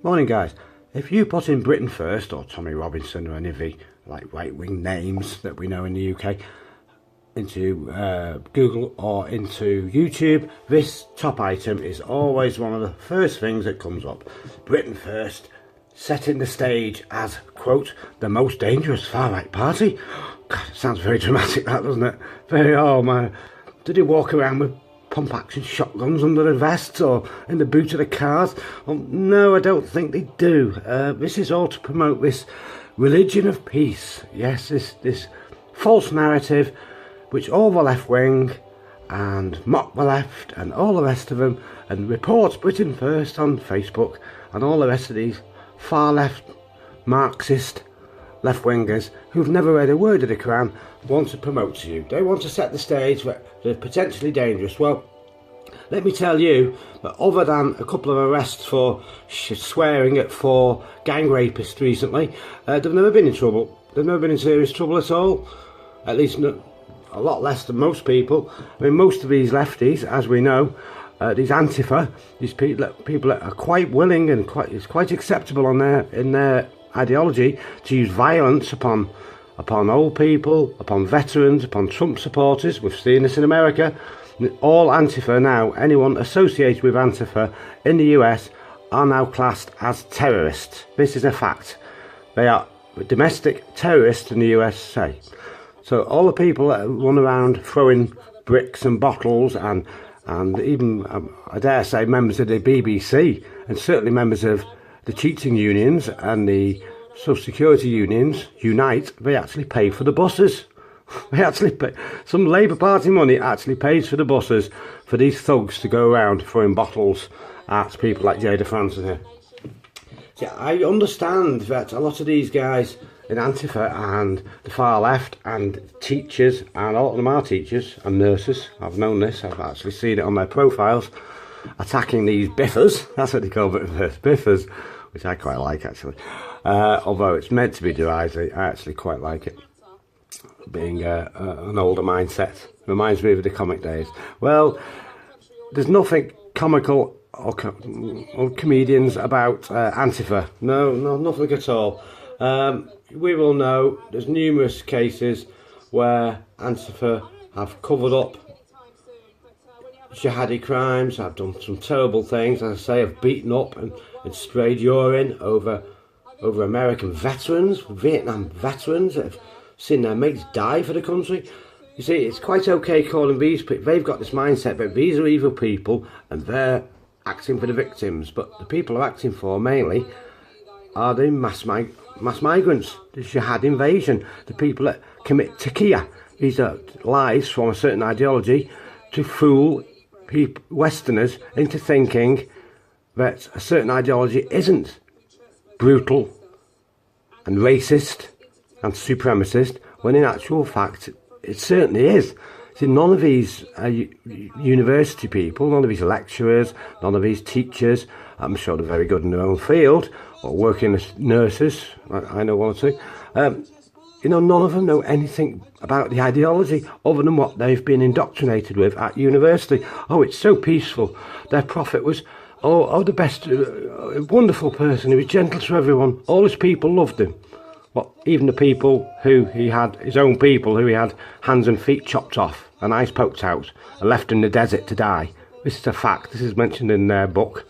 Morning guys. If you put in Britain First or Tommy Robinson or any of the right-wing names that we know in the UK into Google or into YouTube, this top item is always one of the first things that comes up. Britain First, setting the stage as, quote, the most dangerous far-right party. God, it sounds very dramatic, that, doesn't it? Very, oh man, did he walk around with pump-action shotguns under the vests or in the boot of the cars? Well, no, I don't think they do. This is all to promote this religion of peace. Yes, this false narrative which all the left wing and mock the left and all the rest of them and reports Britain First on Facebook and all the rest of these far left Marxist left wingers who've never read a word of the Quran want to promote to you. They want to set the stage where they're potentially dangerous. Well, let me tell you that other than a couple of arrests for swearing at 4 gang rapists recently, they've never been in trouble. They've never been in serious trouble at all. At least a lot less than most people. I mean, most of these lefties, as we know, these Antifa, these people that are quite willing and it's quite acceptable in their ideology to use violence upon old people, upon veterans, upon Trump supporters. We've seen this in America. All Antifa now, anyone associated with Antifa in the US are now classed as terrorists. This is a fact. They are domestic terrorists in the USA. So all the people that run around throwing bricks and bottles and even, I dare say, members of the BBC and certainly members of the cheating unions and the Social Security unions, Unite, they actually pay for the buses. They actually pay. Some Labour Party money actually pays for the buses for these thugs to go around throwing bottles at people like Jada Franson here. See, I understand that a lot of these guys in Antifa and the far left and teachers, and a lot of them are teachers and nurses. I've known this, I've actually seen it on their profiles, attacking these biffers. That's what they call biffers, which I quite like actually. Although it's meant to be derisive, I actually quite like it. Being an older mindset. Reminds me of the comic days. Well, there's nothing comical or comedians about Antifa. No, nothing at all. We will know there's numerous cases where Antifa have covered up jihadi crimes, have done some terrible things, as I say, have beaten up and sprayed urine over American veterans, Vietnam veterans that have seen their mates die for the country. You see, it's quite okay calling these people, they've got this mindset that these are evil people and they're acting for the victims, but the people are acting for mainly are the mass migrants, the jihad invasion, the people that commit taqiyya. These are lies from a certain ideology to fool Westerners into thinking that a certain ideology isn't brutal and racist and supremacist, when in actual fact it certainly is. See, none of these university people, none of these lecturers, none of these teachers, I'm sure they're very good in their own field, or working as nurses, I know one or two, none of them know anything about the ideology other than what they've been indoctrinated with at university. Oh, it's so peaceful. Their prophet was, the best, wonderful person. He was gentle to everyone. All his people loved him. Well, even the people who he had, his own people, who he had hands and feet chopped off and eyes poked out and left in the desert to die. This is a fact. This is mentioned in their book.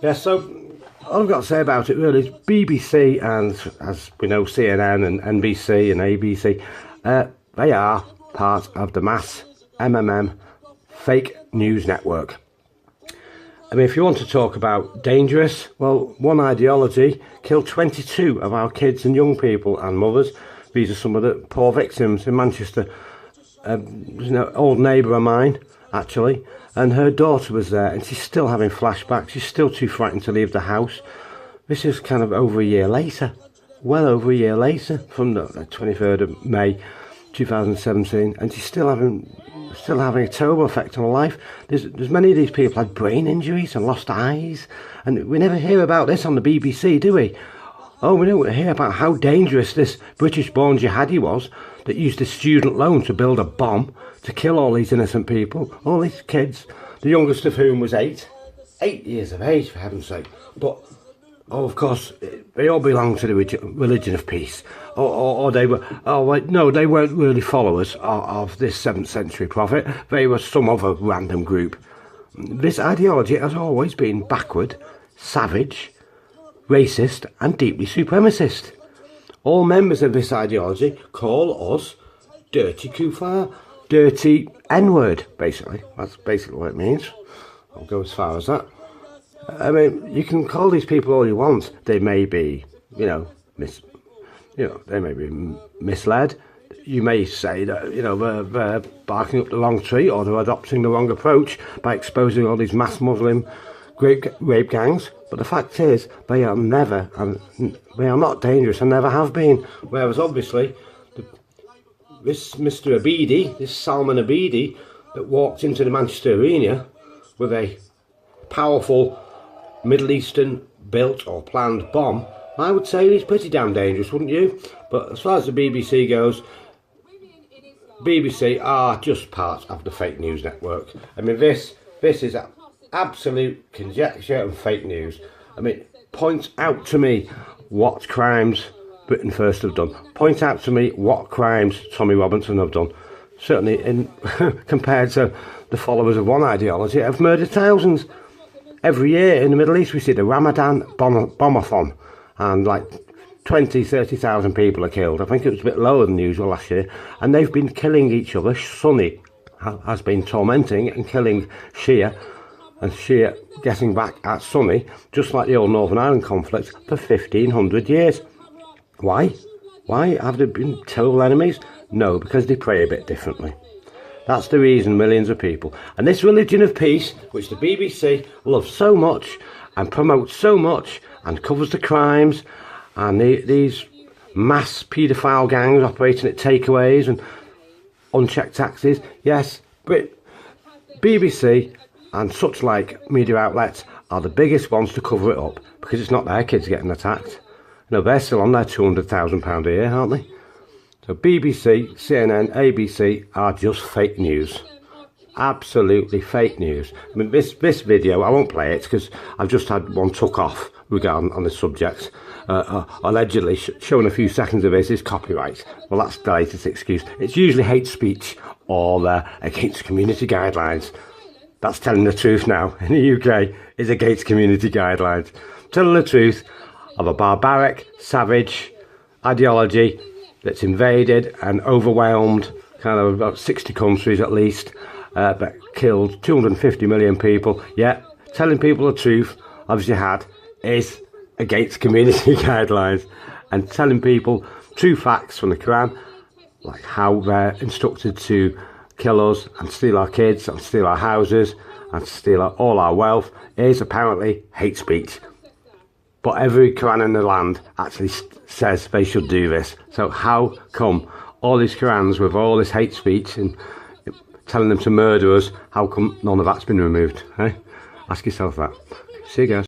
Yeah, so all I've got to say about it really is BBC and, as we know, CNN and NBC and ABC, they are part of the mass MMM fake news network. I mean, if you want to talk about dangerous, well, one ideology killed 22 of our kids and young people and mothers. These are some of the poor victims in Manchester. There's an old neighbour of mine, actually, and her daughter was there, and she's still having flashbacks. She's still too frightened to leave the house. This is kind of over a year later, well over a year later, from the 23rd of May 2017, and she's still having a terrible effect on her life. There's many of these people had brain injuries and lost eyes, and we never hear about this on the BBC, do we? Oh, we don't hear about how dangerous this British-born jihadi was that used a student loan to build a bomb to kill all these innocent people, all these kids, the youngest of whom was 8 years of age, for heaven's sake. But oh, of course, they all belong to the religion of peace. Or they were, oh, wait, no, they weren't really followers of this 7th century prophet. They were some other random group. This ideology has always been backward, savage, racist, and deeply supremacist. All members of this ideology call us dirty kuffar, dirty N-word, basically. That's basically what it means. I'll go as far as that. I mean, you can call these people all you want. They may be, they may be misled. You may say that, they're barking up the wrong tree, or they're adopting the wrong approach by exposing all these mass Muslim rape gangs. But the fact is, they are not dangerous and never have been. Whereas obviously, this Mr. Abidi, this Salman Abidi, that walked into the Manchester Arena with a powerful Middle Eastern built or planned bomb, I would say he's pretty damn dangerous, wouldn't you? But as far as the BBC goes, BBC are just part of the fake news network. I mean, this is absolute conjecture and fake news. I mean, point out to me what crimes Britain First have done. Point out to me what crimes Tommy Robinson have done. Certainly, compared to the followers of one ideology, have murdered thousands. Every year in the Middle East, we see the Ramadan bombathon, and like 30,000 people are killed. I think it was a bit lower than usual last year, and they've been killing each other. Sunni has been tormenting and killing Shia, and Shia getting back at Sunni, just like the old Northern Ireland conflict, for 1,500 years. Why? Why? Have they been terrible enemies? No, because they pray a bit differently. That's the reason millions of people. And this religion of peace, which the BBC loves so much and promotes so much and covers the crimes and these mass paedophile gangs operating at takeaways and unchecked taxis. Yes, but BBC and such like media outlets are the biggest ones to cover it up, because it's not their kids getting attacked. No, they're still on their £200,000 a year, aren't they? So BBC, CNN, ABC are just fake news. Absolutely fake news. I mean, this video, I won't play it because I've just had one took off regarding on this subject. Allegedly showing a few seconds of this is copyright. Well, that's the latest excuse. It's usually hate speech or against community guidelines. That's telling the truth now. In the UK, is against community guidelines. Telling the truth of a barbaric, savage ideology that's invaded and overwhelmed kind of about 60 countries at least, that killed 250 million people. Yeah, telling people the truth, as you had, is against community guidelines, and telling people true facts from the Quran, like how they're instructed to kill us and steal our kids and steal our houses and steal all our wealth, is apparently hate speech. But every Quran in the land actually says they should do this. So how come all these Qurans with all this hate speech and telling them to murder us, how come none of that's been removed? Eh? Ask yourself that. See you guys.